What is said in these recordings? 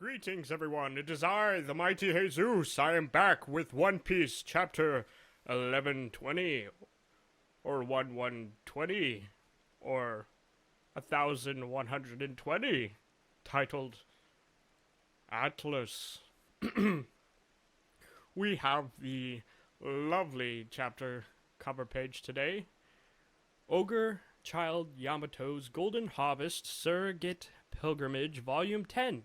Greetings, everyone. It is I, the mighty Haysoos. I am back with One Piece, chapter 1120, or 1120, or 1120, titled Atlas. We have the lovely chapter cover page today. Ogre Child Yamato's Golden Harvest Surrogate Pilgrimage, Volume 10.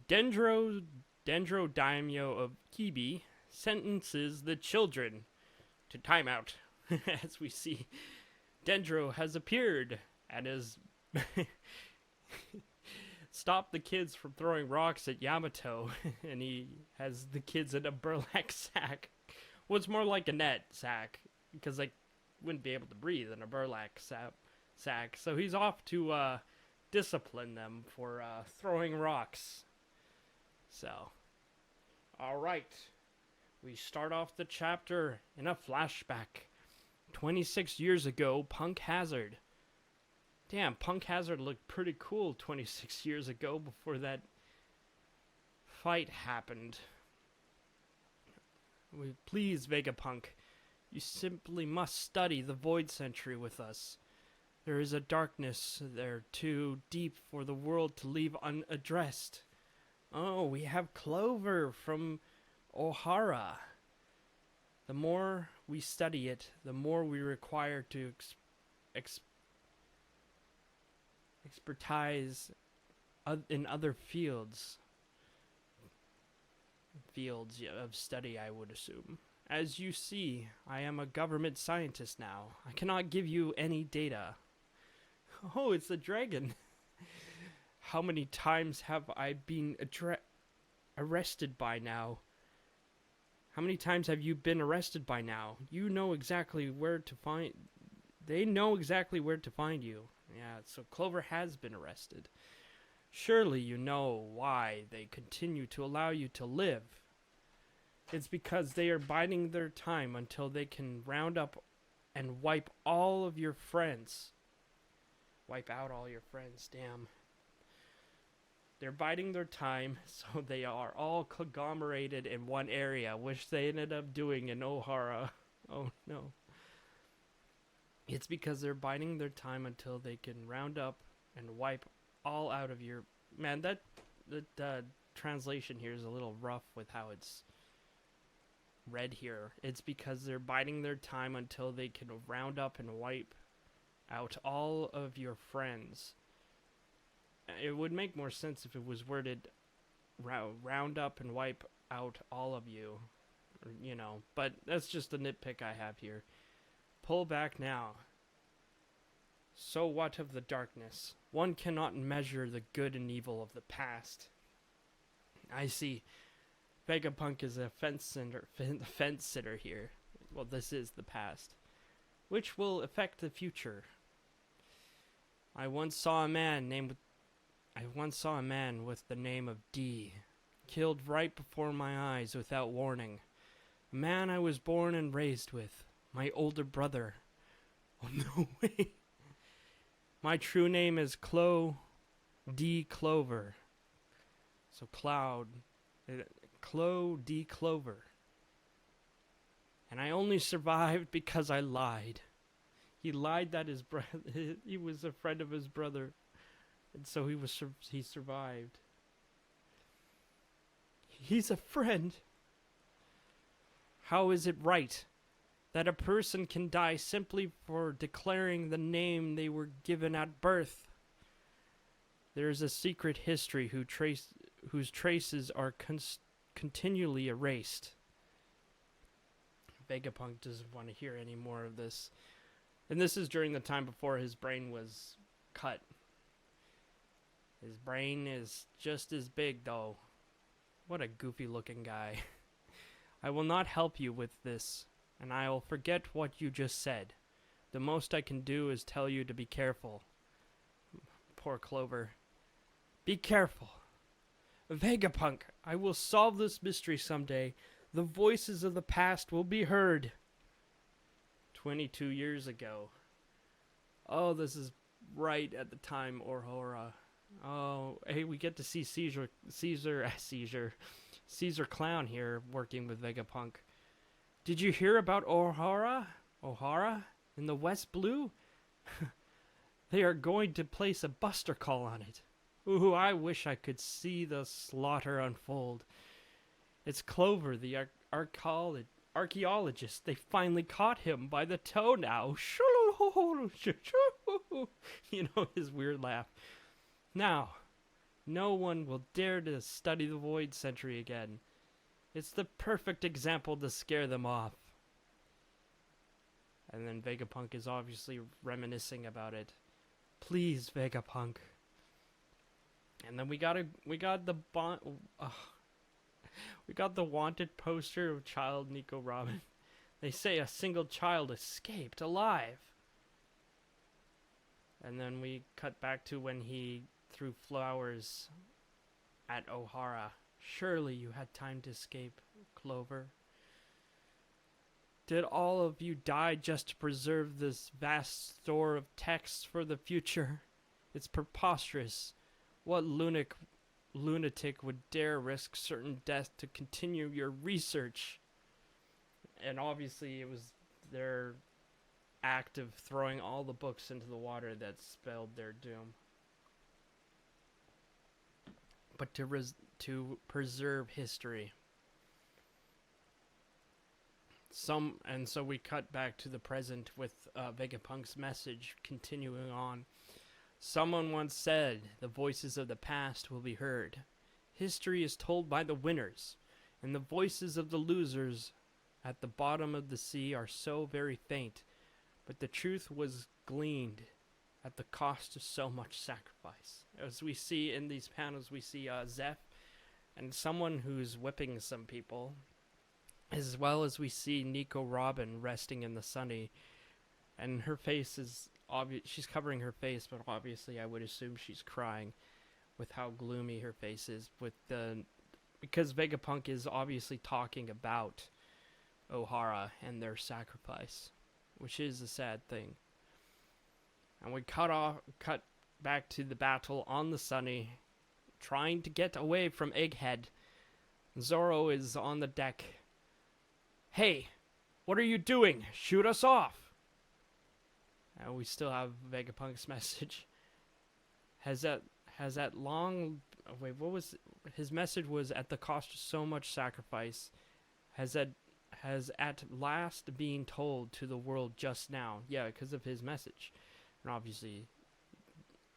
Dendro Daimyo of Kibi sentences the children to timeout. As we see, Dendro has appeared and has stopped the kids from throwing rocks at Yamato, and he has the kids in a burlap sack. Well, it's more like a net sack, because they wouldn't be able to breathe in a burlap sack. So he's off to discipline them for throwing rocks. So, alright. We start off the chapter in a flashback. 26 years ago, Punk Hazard. Damn, Punk Hazard looked pretty cool 26 years ago before that fight happened. Please, Vegapunk, you simply must study the Void Century with us. There is a darkness there too deep for the world to leave unaddressed. Oh, we have Clover from Ohara. The more we study it, the more we require to expertise in other fields of study, I would assume. As you see, I am a government scientist now. I cannot give you any data. Oh, it's the dragon. How many times have I been arrested by now? How many times have you been arrested by now? You know exactly where to find... They know exactly where to find you. Yeah, so Clover has been arrested. Surely you know why they continue to allow you to live. It's because they are biding their time until they can round up and wipe all of your friends. Wipe out all your friends, damn. They're biding their time, so they are all conglomerated in one area, which they ended up doing in Ohara. Oh no. It's because they're biding their time until they can round up and wipe all out of your... Man, that translation here is a little rough with how it's read here. It's because they're biding their time until they can round up and wipe out all of your friends. It would make more sense if it was worded round up and wipe out all of you, you know, but that's just a nitpick I have here. Pull back now. So what of the darkness? One cannot measure the good and evil of the past. I see. Vegapunk is a fence sitter here. Well, this is the past, which will affect the future. I once saw a man with the name of D, killed right before my eyes without warning. A man I was born and raised with, my older brother. Oh, no way. My true name is D. Clover. So Cloud D. Clover. And I only survived because I lied. He lied that he was a friend of his brother. And so he survived. He's a friend. How is it right that a person can die simply for declaring the name they were given at birth? There is a secret history whose traces are continually erased. Vegapunk doesn't want to hear any more of this. And this is during the time before his brain was cut. His brain is just as big, though. What a goofy-looking guy. I will not help you with this, and I will forget what you just said. The most I can do is tell you to be careful. Poor Clover. Be careful. Vegapunk, I will solve this mystery someday. The voices of the past will be heard. 22 years ago. Oh, this is right at the time Ohara Oh, hey, we get to see Caesar Clown here working with Vegapunk. Did you hear about O'Hara in the West Blue? They are going to place a buster call on it. Ooh, I wish I could see the slaughter unfold. It's Clover, the archaeologist. They finally caught him by the toe now. You know, his weird laugh. Now, no one will dare to study the Void Century again. It's the perfect example to scare them off. And then Vegapunk is obviously reminiscing about it. Please, Vegapunk. And then we got the wanted poster of child Nico Robin. They say a single child escaped alive. And then we cut back to when he threw flowers at O'Hara. Surely you had time to escape, Clover. Did all of you die just to preserve this vast store of texts for the future? It's preposterous. What lunatic would dare risk certain death to continue your research? And obviously it was their act of throwing all the books into the water that spelled their doom. But to preserve history. So we cut back to the present with Vegapunk's message continuing on. Someone once said, the voices of the past will be heard. History is told by the winners, and the voices of the losers at the bottom of the sea are so very faint, but the truth was gleaned at the cost of so much sacrifice. As we see in these panels, we see Zeph and someone who's whipping some people, as well as we see Nico Robin resting in the sunny, and her face is obvious. She's covering her face, but obviously I would assume she's crying with how gloomy her face is, because Vegapunk is obviously talking about O'Hara and their sacrifice, which is a sad thing. And we cut back to the battle on the sunny, trying to get away from Egghead. Zoro is on the deck. Hey, what are you doing? Shoot us off. And we still have Vegapunk's message. His message was at the cost of so much sacrifice, has at last been told to the world just now. Yeah, because of his message. And obviously,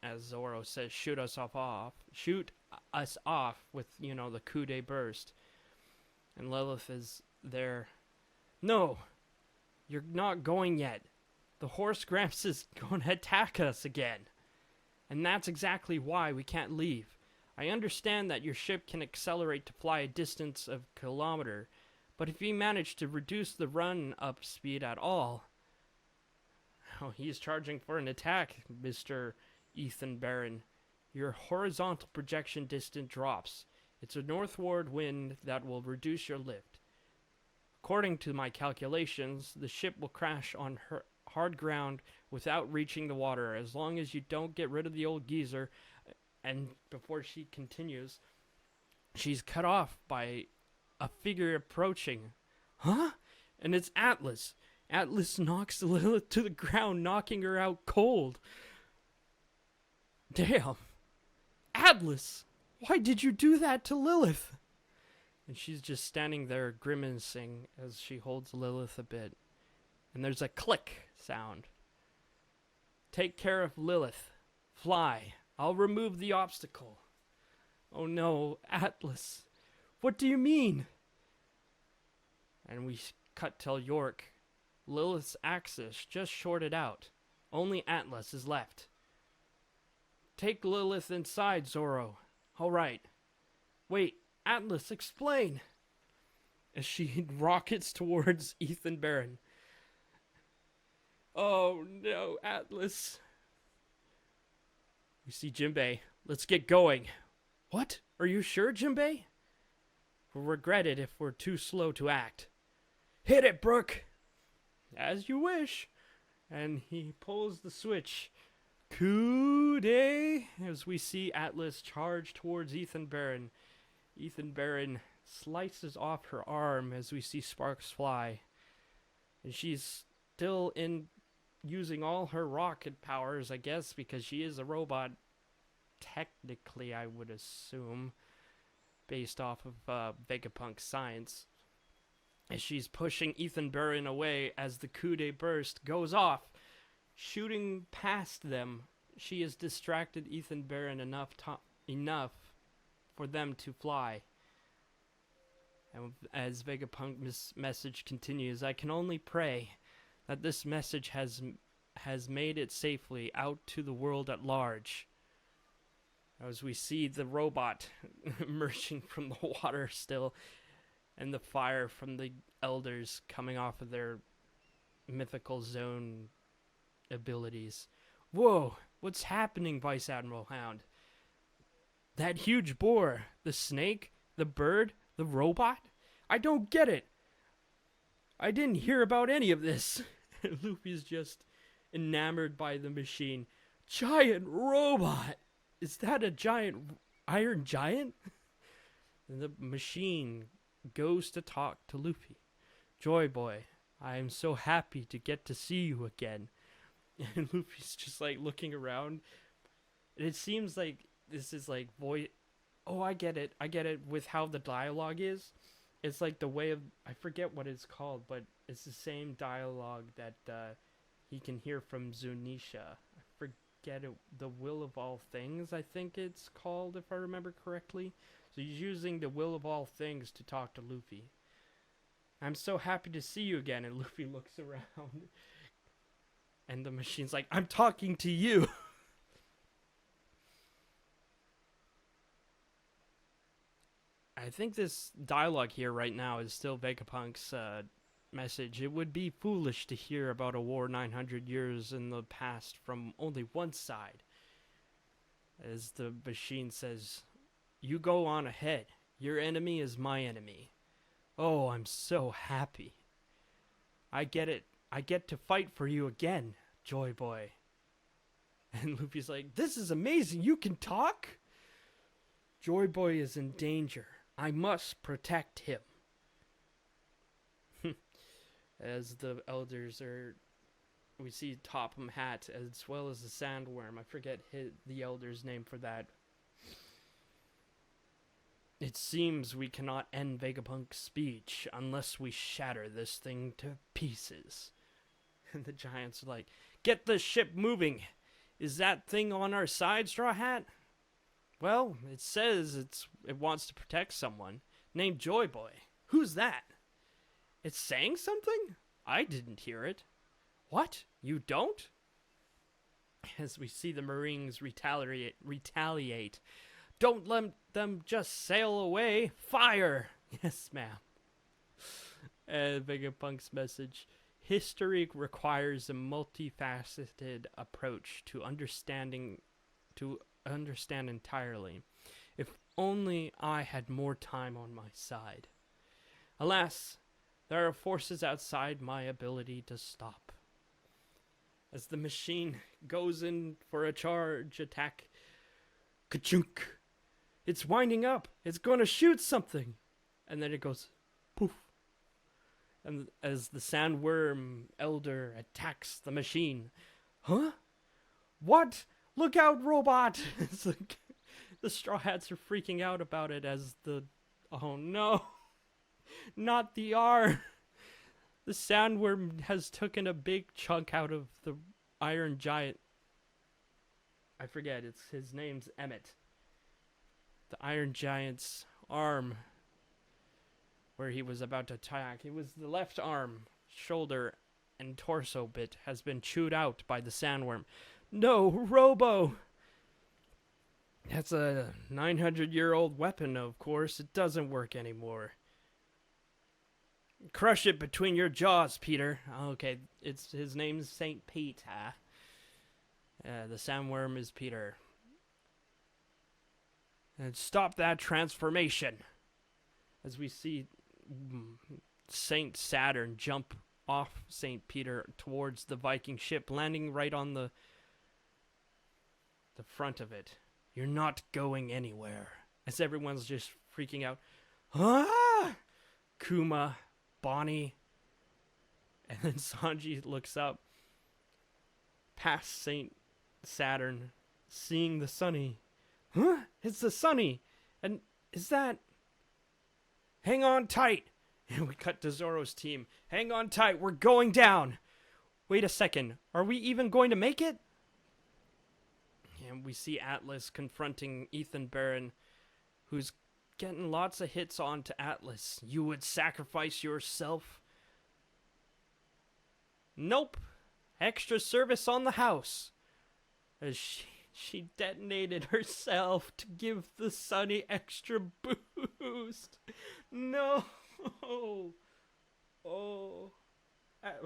as Zoro says, shoot us off with, the coup de burst. And Lilith is there. No, you're not going yet. The horse Gramps is going to attack us again. And that's exactly why we can't leave. I understand that your ship can accelerate to fly a distance of a kilometer, but if you manage to reduce the run-up speed at all... Oh, he's charging for an attack, Mr. Ethan Barron. Your horizontal projection distance drops. It's a northward wind that will reduce your lift. According to my calculations, the ship will crash on hard ground without reaching the water, as long as you don't get rid of the old geezer. And before she continues, she's cut off by a figure approaching. Huh? And it's Atlas. Atlas knocks Lilith to the ground, knocking her out cold. Damn. Atlas, why did you do that to Lilith? And she's just standing there grimacing as she holds Lilith a bit. And there's a click sound. Take care of Lilith. Fly. I'll remove the obstacle. Oh no, Atlas. What do you mean? And we cut till York. Lilith's axis just shorted out. Only Atlas is left. Take Lilith inside, Zoro. All right. Wait, Atlas, explain. As she rockets towards Ethan Barron. Oh no, Atlas. We see Jinbei. Let's get going. What? Are you sure, Jinbei? We'll regret it if we're too slow to act. Hit it, Brooke. As you wish. And he pulls the switch. Coup day! As we see Atlas charge towards Ethan Barron. Ethan Barron slices off her arm as we see sparks fly. And she's still using all her rocket powers, I guess, because she is a robot. Technically, I would assume, based off of Vegapunk science. As she's pushing Ethan Barron away as the coup de burst goes off, shooting past them. She has distracted Ethan Barron enough for them to fly. And as Vegapunk's message continues, I can only pray that this message has made it safely out to the world at large. As we see the robot emerging from the water still, and the fire from the elders coming off of their mythical zone abilities. Whoa, what's happening, Vice Admiral Hound? That huge boar, the snake, the bird, the robot? I don't get it. I didn't hear about any of this. Luffy's just enamored by the machine. Giant robot! Is that a giant iron giant? And the machine goes to talk to Luffy. Joy Boy, I am so happy to get to see you again. And Luffy's just like looking around. And it seems like this is like voice. Oh, I get it. I get it with how the dialogue is. It's like the way of, I forget what it's called, but it's the same dialogue that he can hear from Zunisha. I forget it. The Will of All Things, I think it's called, if I remember correctly. So he's using the Will of All Things to talk to Luffy. I'm so happy to see you again. And Luffy looks around. And the machine's like, I'm talking to you. I think this dialogue here right now is still Vegapunk's message. It would be foolish to hear about a war 900 years in the past from only one side. As the machine says, you go on ahead. Your enemy is my enemy. Oh, I'm so happy. I get it. I get to fight for you again, Joy Boy. And Luffy's like, this is amazing. You can talk? Joy Boy is in danger. I must protect him. As the elders we see Topham Hatt as well as the Sandworm. I forget the elder's name for that. It seems we cannot end Vegapunk's speech unless we shatter this thing to pieces. And the giants are like, get the ship moving. Is that thing on our side, Straw Hat? Well, it says it wants to protect someone named Joy Boy. Who's that? It's saying something? I didn't hear it. What? You don't? As we see the Marines retaliate. Don't let them just sail away. Fire! Yes, ma'am. And Vegapunk's message. History requires a multifaceted approach to understand entirely. If only I had more time on my side. Alas, there are forces outside my ability to stop. As the machine goes in for a charge attack, ka-chunk! It's winding up. It's going to shoot something. And then it goes poof. And as the Sandworm Elder attacks the machine. Huh? What? Look out, robot! It's like, the Straw Hats are freaking out about it as oh no. Not the R. The Sandworm has taken a big chunk out of the Iron Giant. I forget, his name's Emmett. The Iron Giant's arm, where he was about to attack. It was the left arm, shoulder, and torso bit has been chewed out by the Sandworm. No, Robo! That's a 900-year-old weapon, of course. It doesn't work anymore. Crush it between your jaws, Peter. Okay, his name's Saint Pete, huh? The Sandworm is Peter. And stop that transformation. As we see Saint Saturn jump off Saint Peter towards the Viking ship, landing right on the the front of it. You're not going anywhere. As everyone's just freaking out. Ah! Kuma, Bonnie, and then Sanji looks up past Saint Saturn, seeing the Sunny. Huh? It's the Sunny! And is that... Hang on tight! And we cut to Zoro's team. Hang on tight, we're going down! Wait a second, are we even going to make it? And we see Atlas confronting Ethan Barron, who's getting lots of hits on to Atlas. You would sacrifice yourself? Nope. Extra service on the house. As she detonated herself to give the Sunny extra boost. No. Oh.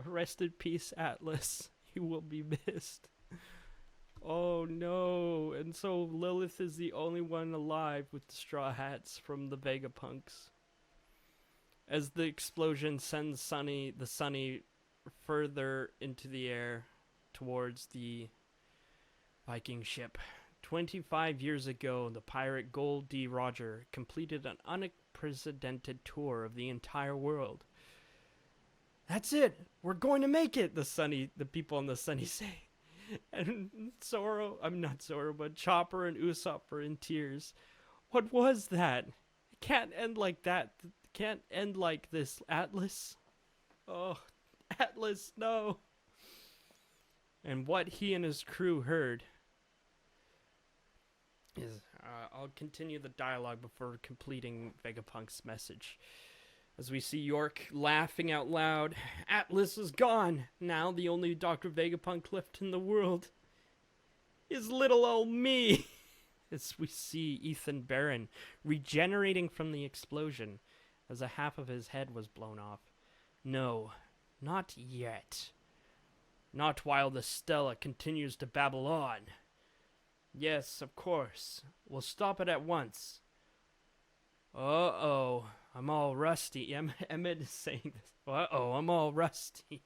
Rest in peace, Atlas. You will be missed. Oh no. And so Lilith is the only one alive with the Straw Hats from the Vegapunks. As the explosion sends the Sunny further into the air towards the Viking ship. 25 years ago, the pirate Gold D. Roger completed an unprecedented tour of the entire world. That's it! We're going to make it! The people on the Sunny say. And not Zoro, but Chopper and Usopp are in tears. What was that? It can't end like that. It can't end like this, Atlas. Oh, Atlas, no. And what he and his crew heard is... I'll continue the dialogue before completing Vegapunk's message. As we see York laughing out loud. Atlas is gone. Now the only Dr. Vegapunk left in the world is little old me. As we see Ethan Barron regenerating from the explosion as a half of his head was blown off. No, not yet. Not while the Stella continues to babble on. Yes, of course. We'll stop it at once. Uh-oh. I'm all rusty. Emmett is saying this. Uh-oh, I'm all rusty.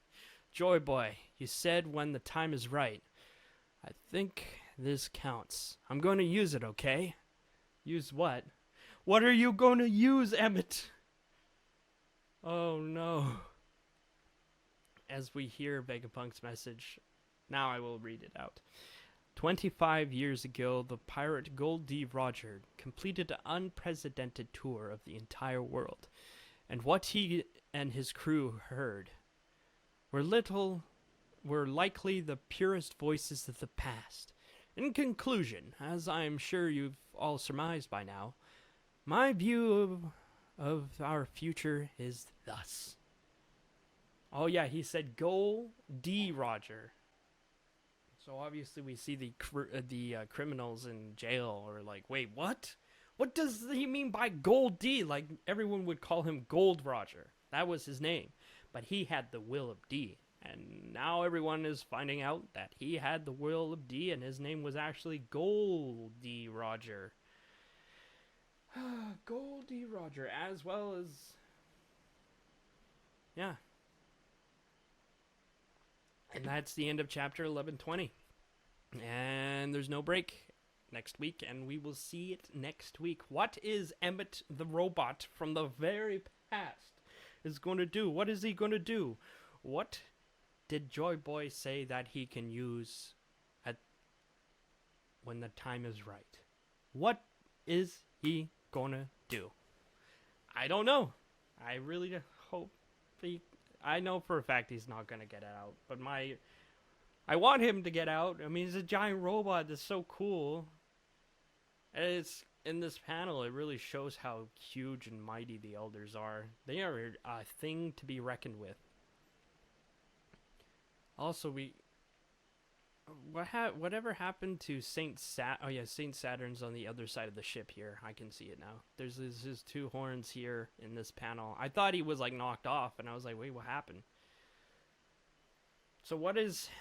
Joy Boy, you said when the time is right. I think this counts. I'm going to use it, okay? Use what? What are you going to use, Emmett? Oh, no. As we hear Vegapunk's message, now I will read it out. 25 years ago, the pirate Gold D. Roger completed an unprecedented tour of the entire world, and what he and his crew heard were likely the purest voices of the past. In conclusion, as I'm sure you've all surmised by now, my view of our future is thus. Oh yeah, he said Gold D. Roger. So obviously we see the criminals in jail are like, wait, what? What does he mean by Gold D? Like, everyone would call him Gold Roger. That was his name. But he had the will of D. And now everyone is finding out that he had the will of D and his name was actually Gold D. Roger. Gold D. Roger, as well as... Yeah. And that's the end of chapter 1120. And there's no break next week, and we will see it next week. What is Emmett the robot from the very past is going to do? What is he going to do? What did Joy Boy say that he can use when the time is right? What is he going to do? I don't know. I really hope I know for a fact he's not going to get out, but I want him to get out. I mean, he's a giant robot that's so cool. And it's in this panel, it really shows how huge and mighty the elders are. They are a thing to be reckoned with. Also, whatever happened to Saint Saturn's on the other side of the ship here. I can see it now. There's his two horns here in this panel. I thought he was like knocked off, and I was like, wait, what happened? So what is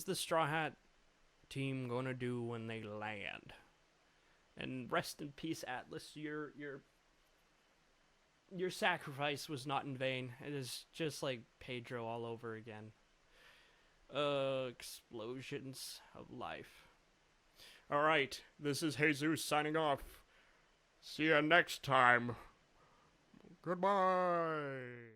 the Straw Hat team gonna do when they land? And rest in peace, Atlas. Your sacrifice was not in vain. It is just like Pedro all over again. Explosions of life. Alright, this is Haysoos signing off. See you next time. Goodbye.